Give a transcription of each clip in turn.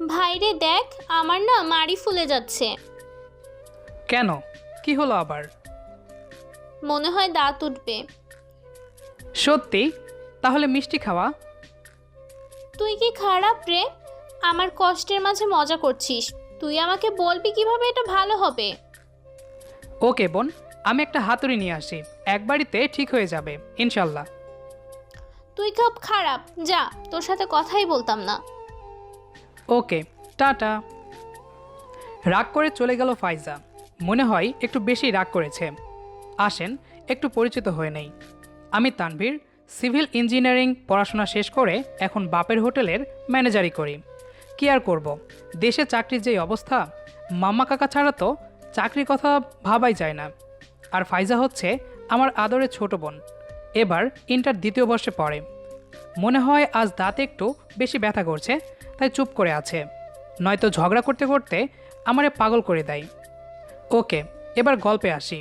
ভাইরে দেখ, আমার না মাড়ি ফুলে যাচ্ছে। কেন, কি হলো আবার? মনে হয় দাঁত উঠবে। সত্যি? তাহলে মিষ্টি খাওয়া। তুই কি খারাপ রে? আমার কষ্টের মাঝে মজা করছিস। তুই আমাকে বলবি কিভাবে এটা ভালো হবে। ওকে বোন, আমি একটা হাতুড়ি নিয়ে আসি, একবারিতে ঠিক হয়ে যাবে ইনশাল্লাহ। তুই খুব খারাপ, যা, তোর সাথে কথাই বলতাম না। ওকে, টাটা। রাগ করে চলে গেল ফাইজা। মনে হয় একটু বেশি রাগ করেছে। আসেন, একটু পরিচিত হয়ে নেই। আমি তানভীর, সিভিল ইঞ্জিনিয়ারিং পড়াশোনা শেষ করে এখন বাপের হোটেলের ম্যানেজারি করি। কি আর করব, দেশে চাকরির যেই অবস্থা, মাম্মা কাকা ছাড়া তো চাকরির কথা ভাবাই যায় না। আর ফাইজা হচ্ছে আমার আদরের ছোট বোন, এবার ইন্টার দ্বিতীয় বর্ষে পড়ে। মনে হয় আজ দাঁতে একটু বেশি ব্যথা করছে, তাই চুপ করে আছে, নয়তো ঝগড়া করতে করতে আমারে পাগল করে দেয়। ওকে, এবার গল্পে আসি।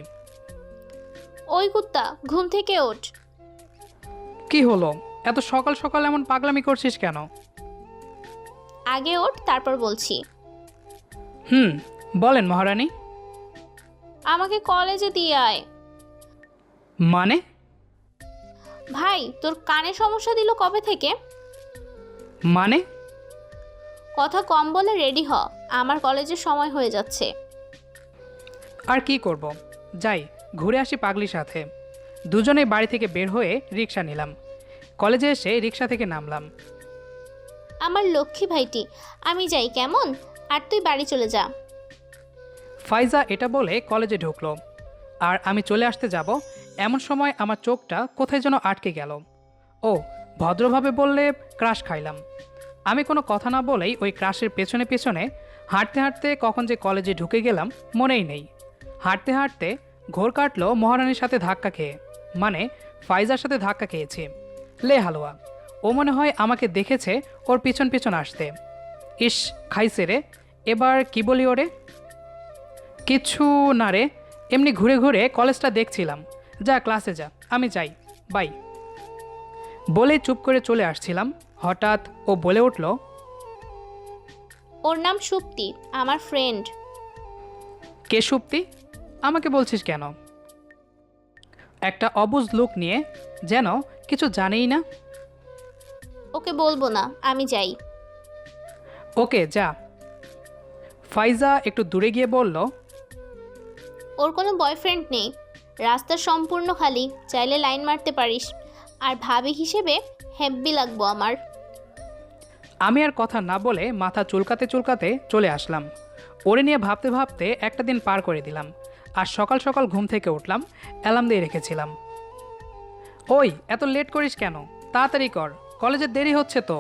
ওই কুত্তা, ঘুম থেকে ওঠ। কি হলো, এত সকাল সকাল এমন পাগলামি করছিস কেন? আগে ওঠ, তারপর বলছি। বলেন মহারানী। আমাকে কলেজে দিয়ে আয়। মানে? ভাই, তোর কানে সমস্যা দিল কবে থেকে? মানে? কথা কম বলে রেডি হ, আমার কলেজের সময় হয়ে যাচ্ছে। আর কি করব, যাই ঘুরে আসি পাগলির সাথে। দুজনেই বাড়ি থেকে বের হয়ে রিক্সা নিলাম। কলেজে এসে রিক্সা থেকে নামলাম। আমার লক্ষ্মী ভাইটি, আমি যাই কেমন? আর তুই বাড়ি চলে যা। ফাইজা এটা বলে কলেজে ঢুকলো, আর আমি চলে আসতে যাব এমন সময় আমার চোখটা কোথায় যেন আটকে গেল। ও, ভদ্রভাবে বললে ক্রাশ খাইলাম। আমি কোনো কথা না বলেই ওই ক্রাশের পেছনে পেছনে হাঁটতে হাঁটতে কখন যে কলেজে ঢুকে গেলাম মনেই নেই। হাঁটতে হাঁটতে ঘোর কাটলো মহারানীর সাথে ধাক্কা খেয়ে, মানে ফাইজার সাথে ধাক্কা খেয়েছি। লে হালুয়া, ও মনে হয় আমাকে দেখেছে ওর পিছন পিছন আসতে। ইস, খাইছে রে। এবার কি বলি ওরে? কিছু না রে, এমনি ঘুরে ঘুরে কলেজটা দেখছিলাম। যা, ক্লাসে যা, আমি যাই, বাই। বলে চুপ করে চলে আসছিলাম, হঠাৎ ও বলে উঠল, ওর নাম সুপ্তি, আমার ফ্রেন্ড। কে সুপ্তি? আমাকে বলছিস কেন? একটা অবুঝ লুক নিয়ে, যেন কিছু জানেই না। ওকে বলবো না, আমি যাই। ওকে, যা। ফাইজা একটু দূরে গিয়ে বলল, ওর কোনো বয়ফ্রেন্ড নেই, রাস্তা সম্পূর্ণ খালি, চাইলে লাইন মারতে পারিস। আর ভাবি হিসেবে হ্যাব্বি লাগবো আমার। আমি আর কথা না বলে মাথা চুলকাতে চুলকাতে চলে আসলাম। ওরে নিয়ে ভাবতে ভাবতে একটা দিন পার করে দিলাম। আর সকাল সকাল ঘুম থেকে উঠলাম, অ্যালার্ম দিয়ে রেখেছিলাম। ওই, এত লেট করিস কেন? তাড়াতাড়ি কর, কলেজে দেরি হচ্ছে তো।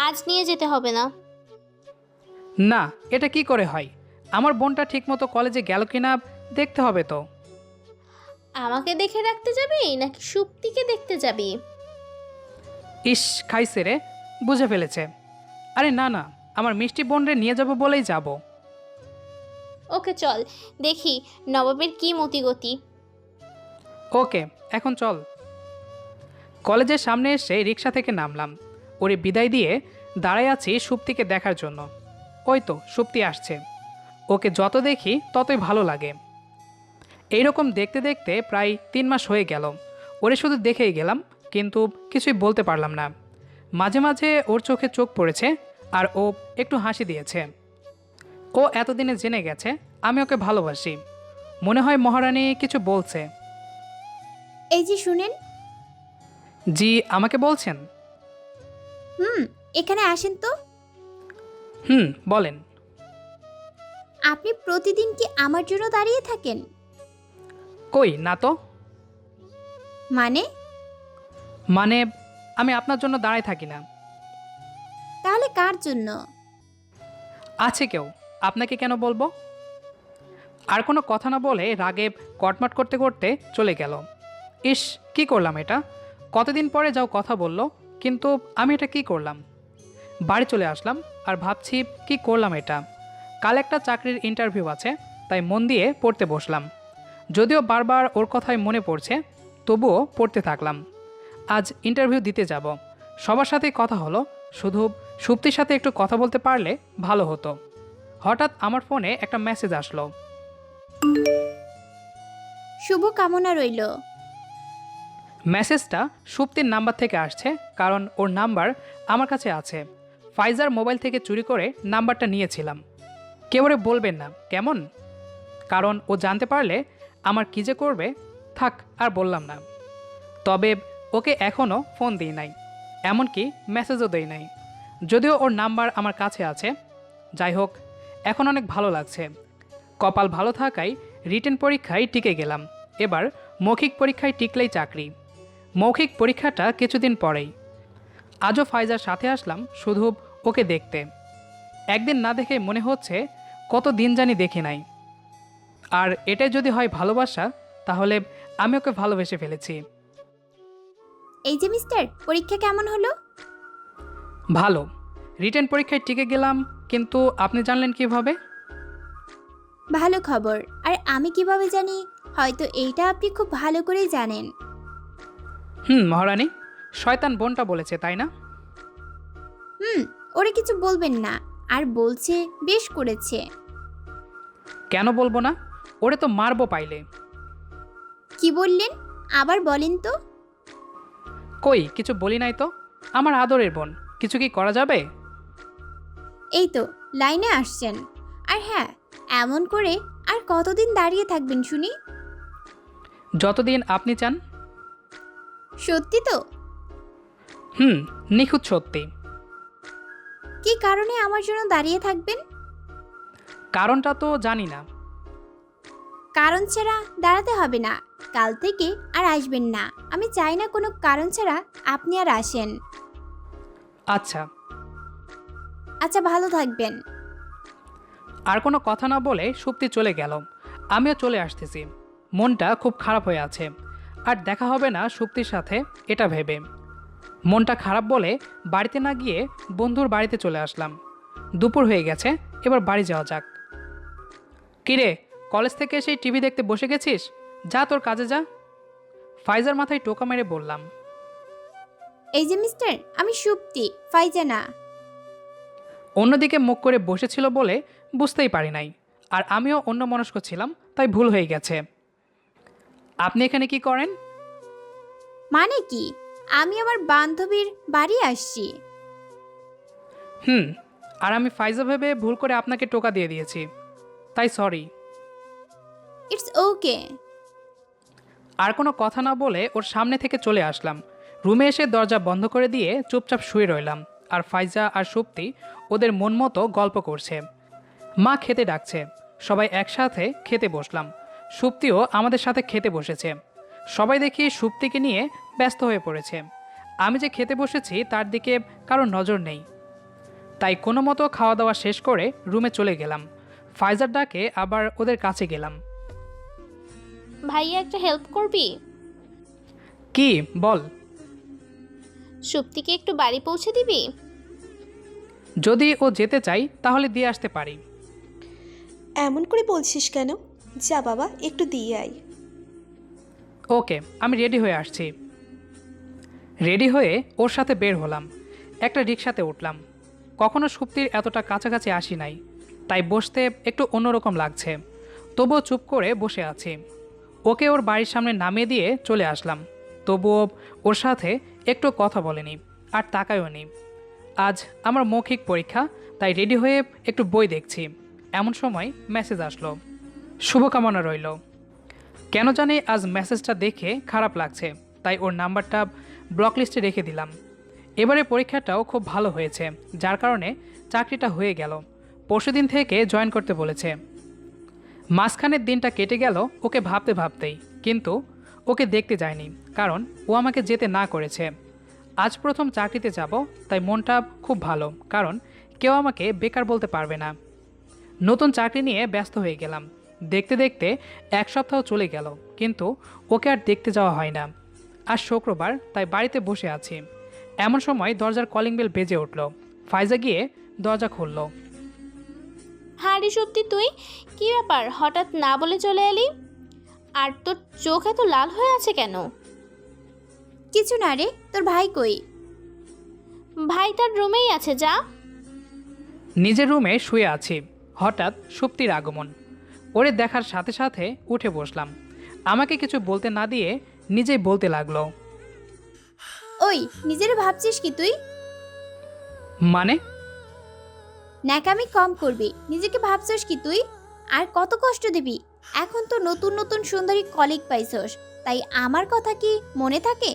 আজ নিয়ে যেতে হবে না। না, এটা কি করে হয়? আমার বোনটা ঠিকমতো কলেজে গেল কিনা দেখতে হবে তো। আমাকে দেখে রাখতে যাবি নাকি সুপ্তিকে দেখতে যাবি? ইস, খাইছে রে, বুঝে ফেলেছে। আরে না না, আমার মিষ্টি বোনরে নিয়ে যাব বলেই যাব। ওকে চল, দেখি নবাবের কি মতিগতি। ওকে, এখন চল। কলেজের সামনে এসে রিক্সা থেকে নামলাম। ওরে বিদায় দিয়ে দাঁড়ায় আছি সুপ্তিকে দেখার জন্য। ওই তো সুপ্তি আসছে। ওকে যত দেখি ততই ভালো লাগে। এইরকম দেখতে দেখতে প্রায় 3 মাস হয়ে গেল। ওরে শুধু দেখেই গেলাম, কিন্তু কিছুই বলতে পারলাম না। মাঝে মাঝে ওর চোখে চোখ পড়েছে, আর ও একটু হাসি দিয়েছে। ও এতদিনে জেনে গেছে আমি ওকে ভালোবাসি। মনে হয় মহারানী কিছু বলছে। এই যে শুনেন। জি, আমাকে বলছেন? এখানে আসেন তো। বলেন। আপনি প্রতিদিন কি আমার জন্য দাঁড়িয়ে থাকেন? কই না তো। মানে? মানে আমি আপনার জন্য দাঁড়ায় থাকি না। তাহলে কার জন্য? আছে কেউ, আপনাকে কেন বলবো? আর কোনো কথা না বলে রাগে কটমাট করতে করতে চলে গেল। ইস, কি করলাম এটা? কতদিন পরে যাও কথা বলল, কিন্তু আমি এটা কি করলাম? বাড়ি চলে আসলাম আর ভাবছি কি করলাম এটা। কাল একটা চাকরির ইন্টারভিউ আছে, তাই মন দিয়ে পড়তে বসলাম। যদিও বারবার ওর কথাই মনে পড়ছে, তবুও পড়তে থাকলাম। আজ ইন্টারভিউ দিতে যাব। সবার সাথেই কথা হলো, শুধু সুপ্তির সাথে একটু কথা বলতে পারলে ভালো হতো। হঠাৎ আমার ফোনে একটা মেসেজ আসলো। শুভ কামনা রইল। মেসেজটা সুপ্তির নাম্বার থেকে আসছে, কারণ ওর নাম্বার আমার কাছে আছে। ফাইজার মোবাইল থেকে চুরি করে নাম্বারটা নিয়েছিলাম। কেউ ওরে বলবেন না কেমন, কারণ ও জানতে পারলে আমার কী যে করবে। থাক, আর বললাম না। তবে ওকে এখনও ফোন দিই নাই, এমনকি মেসেজও দেই নাই, যদিও ওর নাম্বার আমার কাছে আছে। যাই হোক, এখন অনেক ভালো লাগছে। কপাল ভালো থাকায় রিটেন পরীক্ষায় টিকে গেলাম। এবার মৌখিক পরীক্ষায় টিকলেই চাকরি। মৌখিক পরীক্ষাটা কিছুদিন পরেই। আজও ফাইজার সাথে আসলাম শুধু ওকে দেখতে। একদিন না দেখে মনে হচ্ছে কত দিন জানি দেখি নাই। আর এটাই যদি হয় ভালোবাসা, তাহলে আমি ওকে ভালোবেসে ফেলেছি। এই যে মিস্টার, পরীক্ষা কেমন হলো? ভালো। রিটেন পরীক্ষায় টিকে গেলাম, কিন্তু আপনি জানলেন কিভাবে? ভালো খবর। আর আমি কিভাবে জানি? হয়তো এইটা আপনি খুব ভালো করেই জানেন। মহারানী, শয়তান বোনটা বলেছে, তাই না? ওরা কিছু বলবেন না। আর বলছে বেশ করেছে। কেন বলবো না? ওরে তো মারবো পাইলে। কি বললেন? আবার বলেন তো। কই কিছু বলি নাই তো। আমার আদরের বোন, কিছু কি করা যাবে? এই তো লাইনে আসছেন। আর হ্যাঁ, এমন করে আর কতদিন দাঁড়িয়ে থাকবেন শুনি? যতদিন আপনি চান। সত্যি তো? নিখুঁত সত্যি। কি কারণে আমার জন্য দাঁড়িয়ে থাকবেন? কারণটা তো জানি না। কারণ ছাড়া দাঁড়াতে হবে না। কাল থেকে আর আসবেন না। আমি চাই না কোনো কারণ ছাড়া আপনি আর আসেন। আচ্ছা। আচ্ছা, ভালো থাকবেন। আর কোনো কথা না বলে সুপ্তি চলে গেল। আমিও চলে আসতেছি। মনটা খুব খারাপ হয়ে আছে। আর দেখা হবে না সুপ্তির সাথে, এটা ভেবে মনটা খারাপ বলে বাড়িতে না গিয়ে বন্ধুর বাড়িতে চলে আসলাম। দুপুর হয়ে গেছে, এবার বাড়ি যাওয়া যাক। কিরে, কলেজ থেকে সেই টিভি দেখতে বসে গেছিস? যা তোর কাজে যা। ফাইজার মাথায় টোকা মেরে বললাম। এই যে মিস্টার, আমি সুপ্তি, ফাইজা না। অন্যদিকে মুখ করে বসেছিল বলে বুঝতেই পারি নাই। আর আমিও অন্যমনস্ক ছিলাম, তাই ভুল হয়ে গেছে। আপনি এখানে কি করেন? মানে কি? আমি আমার বান্ধবীর বাড়ি আসছি। আর আমি ফাইজা ভেবে ভুল করে আপনাকে টোকা দিয়ে দিয়েছি, তাই সরি। It's okay. আর কোনো কথা না বলে ওর সামনে থেকে চলে আসলাম। রুমে এসে দরজা বন্ধ করে দিয়ে চুপচাপ শুয়ে রইলাম। আর ফাইজা আর সুপ্তি ওদের মন মতো গল্প করছে। মা খেতে ডাকছে, সবাই একসাথে খেতে বসলাম। সুপ্তিও আমাদের সাথে খেতে বসেছে। সবাই দেখি সুপ্তিকে নিয়ে ব্যস্ত হয়ে পড়েছে। আমি যে খেতে বসেছি তার দিকে কারো নজর নেই। তাই কোনো মতো খাওয়া দাওয়া শেষ করে রুমে চলে গেলাম। ফাইজার ডাকে আবার ওদের কাছে গেলাম। ভাইয়া একটা হেল্প করবি? কি বল। সুপ্তিকে একটু বাড়ি পৌঁছে দিবি? যদি ও যেতে চাই তাহলে দিয়ে আসতে পারি। এমন করে বলছিস কেন? যা বাবা, একটু দিয়ে আয়। ওকে, আমি রেডি হয়ে আসছি। রেডি হয়ে ওর সাথে বের হলাম। একটা রিকশাতে উঠলাম। কখনো সুপ্তির এতটা কাছাকাছি আসি নাই, তাই বসতে একটু অন্যরকম লাগছে। তবুও চুপ করে বসে আছি। ওকে ওর বাড়ির সামনে নামিয়ে দিয়ে চলে আসলাম। তবুও ওর সাথে একটু কথা বলেনি, আর তাকায়ও নি। আজ আমার মৌখিক পরীক্ষা, তাই রেডি হয়ে একটু বই দেখছি। এমন সময় মেসেজ আসলো। শুভকামনা রইল। কেন জানি আজ মেসেজটা দেখে খারাপ লাগছে, তাই ওর নাম্বারটা ব্লক লিস্টে রেখে দিলাম। এবারে পরীক্ষাটাও খুব ভালো হয়েছে, যার কারণে চাকরিটা হয়ে গেল। পরশুদিন থেকে জয়েন করতে বলেছে। মাঝখানের দিনটা কেটে গেল ওকে ভাবতে ভাবতেই, কিন্তু ওকে দেখতে যায়নি, কারণ ও আমাকে যেতে না করেছে। আজ প্রথম চাকরিতে যাব, তাই মনটা খুব ভালো, কারণ কেউ আমাকে বেকার বলতে পারবে না। নতুন চাকরি নিয়ে ব্যস্ত হয়ে গেলাম। দেখতে দেখতে এক সপ্তাহ চলে গেল, কিন্তু ওকে আর দেখতে যাওয়া হয় না। আজ শুক্রবার, তাই বাড়িতে বসে আছি। এমন সময় দরজার কলিং বেল বেজে উঠল। ফাইজা গিয়ে দরজা খুলল। হ্যাঁ রে সত্যি, তুই কি ব্যাপার, হঠাৎ না বলে চলে এলি? আর তোর চোখ এত লাল হয়ে আছে কেন? কিছু না রে, তোর ভাই কই? ভাই তার রুমেই আছে, যা। নিজের রুমে শুয়ে আছি, হঠাৎ সুপ্তির আগমন। ওরে দেখার সাথে সাথে উঠে বসলাম। আমাকে কিছু বলতে না দিয়ে নিজেই বলতে লাগলো, ওই নিজের ভাবছিস কি তুই? মানে? ন্যাকামি কম করবি। নিজেকে ভাবছিস কি তুই? আর কত কষ্ট দিবি? এখন তো নতুন নতুন সুন্দরী কলিগ পাইছস, তাই আমার কথা কি মনে থাকে?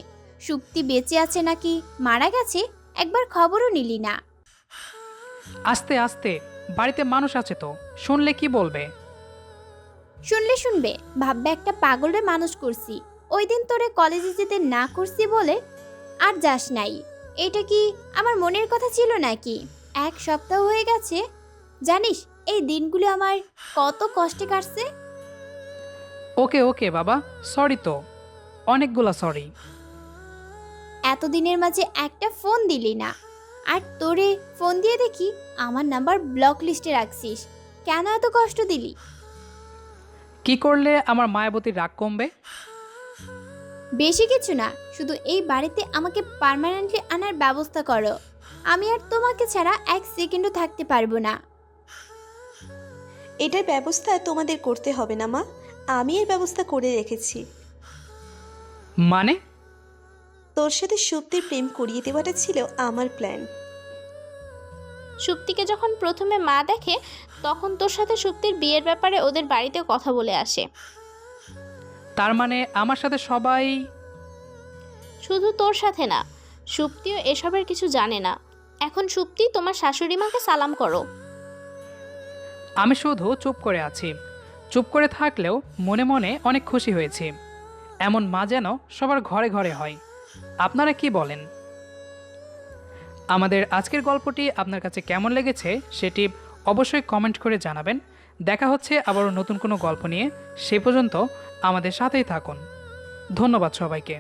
সুপ্তি বেঁচে আছে নাকি মারা গেছে একবার খবরও নিলি না। আস্তে আস্তে, বাড়িতে মানুষ আছে তো, শুনলে কি বলবে? শুনলে শুনবে, ভাববে একটা পাগলরে মানুষ করছি। ওই দিন তোরে কলেজে যেতে না করছি বলে আর যাস নাই। এটা কি আমার মনের কথা ছিল নাকি? 1 সপ্তাহ হয়ে গেছে। জানিস এই দিনগুলো আমার কত কষ্টে কাটছে। ওকে ওকে বাবা, সরি তো, অনেকগুলা সরি। এতদিনের মাঝে একটা ফোন দিলি না, আর তোরে ফোন দিয়ে দেখি আমার নাম্বার ব্লক লিস্টে রাখছিস। কেন এত কষ্ট দিলি? কি করলে আমার মায়াবতীর রাগ কমবে? বেশি কিছু না, শুধু এই বাড়িতে আমাকে পার্মানেন্টলি আনার ব্যবস্থা করো। আমি আর তোমাকে ছাড়া 1 সেকেন্ডও থাকতে পারবো না। এটার ব্যবস্থা তোমাদের করতে হবে না মা, আমি এর ব্যবস্থা করে রেখেছি। মানে? তোর সাথে সুপ্তির প্রেম করিয়ে দেওয়াটা ছিল আমার প্ল্যান। সুপ্তিকে যখন প্রথমে মা দেখে, তখন তোর সাথে সুপ্তির বিয়ের ব্যাপারে ওদের বাড়িতে কথা বলে আসে। তার মানে আমার সাথে সবাই? শুধু তোর সাথে না, সুপ্তিও এসবের কিছু জানে না। এখন সুপ্তি, তোমার শাশুড়ি মাকে সালাম করো। আমি শুধু চুপ করে আছি। চুপ করে থাকলেও মনে মনে অনেক খুশি হয়েছি। এমন মা যেন সবার ঘরে ঘরে হয়। আপনারা কি বলেন? আমাদের আজকের গল্পটি আপনার কাছে কেমন লেগেছে সেটি অবশ্যই কমেন্ট করে জানাবেন। দেখা হচ্ছে আবারও নতুন কোনো গল্প নিয়ে। সে পর্যন্ত আমাদের সাথেই থাকুন। ধন্যবাদ সবাইকে।